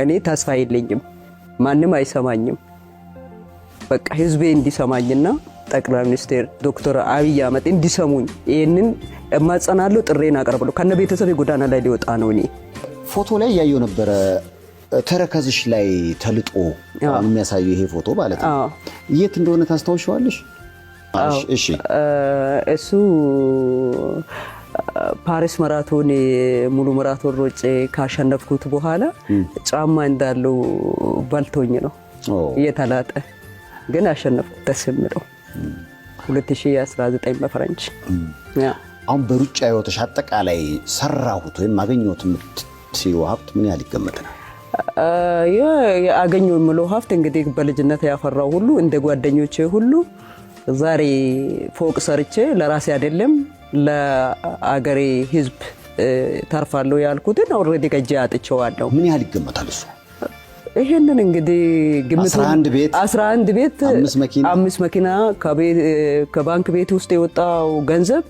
እኔ ተስፋ የለኝም ማንንም አይሰማኝም በቃ ህዝቤ እንዲሰማኝና ጠቅላይ ሚኒስትር ዶክተር አብይ አህመድ እንዲሰሙኝ ይሄንን እማጸናለሁ ጥሬን አቀርባለሁ ከነ ቤተሰብ ጎዳና ላይ ሊወጣ ነው እኔ ፎቶ ላይ ያየው ነበር ተረከዝሽ ላይ ተልጦ የሚያሳየው ይሄ ፎቶ ማለት ነው የት እንደሆነ ታስታውሻለሽ እሺ እሱ ፓሪስ ማራቶን ሙሉ ማራቶን ሮጬ ካሸነፍኩት በኋላ ጫማ እንዳለው ባልቶኝ ነው እየተላጠ ግን አሸነፍኩት ተስምረው 2019 በፈረንጅ አሁን በሩጫ ህይወትሽ አጠቃላይ ሰራሁት ወይ ማገኘሁት ምትይው ሀብት ምን ያህል ይገመታል ያገኘው የምለው ሀብት እንግዲህ በልጅነት ያፈራው ሁሉ እንደ ጓደኞቼ ሁሉ ዛሬ ፎቅ ሰርቼ ለራሴ አይደለም ለአገሬ ህዝብ ታርፋለሁ ያልኩትን ኦሬዲ ገጄ አጥቼዋለሁ ምን ያህል ይገመታል እሱ ይሄንን እንግዲህ ግምቱ 11 ቤት 5 መኪና ከባንክ ቤት ውስጥ የወጣው ገንዘብ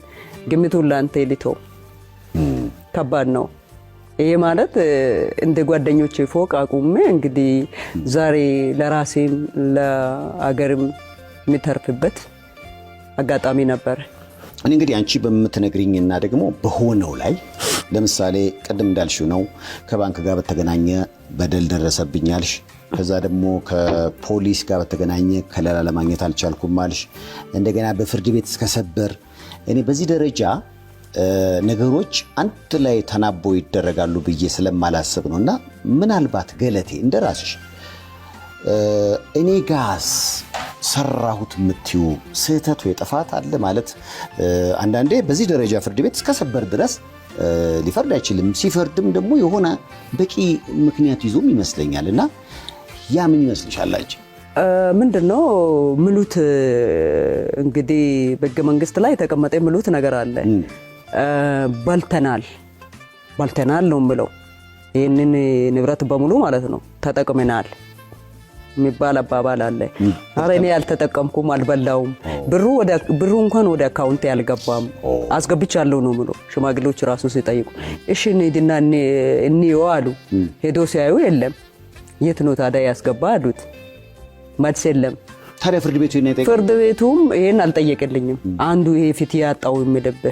ግምቱን ላንተ ሊተው ከባድ ነው ይሄ ማለት እንደ ጓደኞቼ ፎቅ አቁሜ እንግዲህ ዛሬ ለራሴም ለአገርም የሚተርፍበት አጋጣሚ ነበር እኔ እንግዲህ አንቺ በመተነግሪኝና ደግሞ በሆነው ላይ ለምሳሌ ቀደም እንዳልሽው ነው ከባንክ ጋር በተገናኘ በደል ደረሰብኛልሽ ከዛ ደግሞ ከፖሊስ ጋር በተገናኘ ከለላ ለማግኘት አልቻልኩም ማልሽ እንደገና በፍርድ ቤት እስከሰበር እኔ በዚህ ደረጃ ነገሮች አንተ ላይ ተናቦ ይደረጋሉ ብዬ ስለማላስብ ነውና ምናልባት ገለቴ እንደራስሽ እኔ ጋስ ሰራሁት ምትዩ ስህተት ወይ ጥፋት አለ ማለት አንዳንዴ በዚህ ደረጃ ፍርድ ቤት እስከሰበር ድረስ ሊፈርድ አይችልም ሲፈርድም ደግሞ የሆነ በቂ ምክንያት ይዞም ይመስለኛልና ያ ምን ይመስልሻል አንቺ ምንድነው ምሉት እንግዲህ በሕገ መንግስት ላይ የተቀመጠ ምሉት ነገር አለ ባልተናል ነው ምለው ይሄንን ንብረት በሙሉ ማለት ነው ተጠቅመናል የሚባል አባባል አለ አረኔ ያልተጠቀምኩም አልበላውም ብሩ እንኳን ወደ አካውንት ያልገባም አስገብቻለሁ ነው ምሎ ሽማግሌዎች ራሱ ሲጠይቁ እሺ እንሂድና እንየው አሉ ሄዶ ሲያዩ የለም የት ነው ታዲያ ያስገባ አሉት መልስ የለም ታዲያ ፍርድ ቤቱም ይሄን አልጠየቀልኝም አንዱ ይሄ ፍትህ ያጣው የሚደበ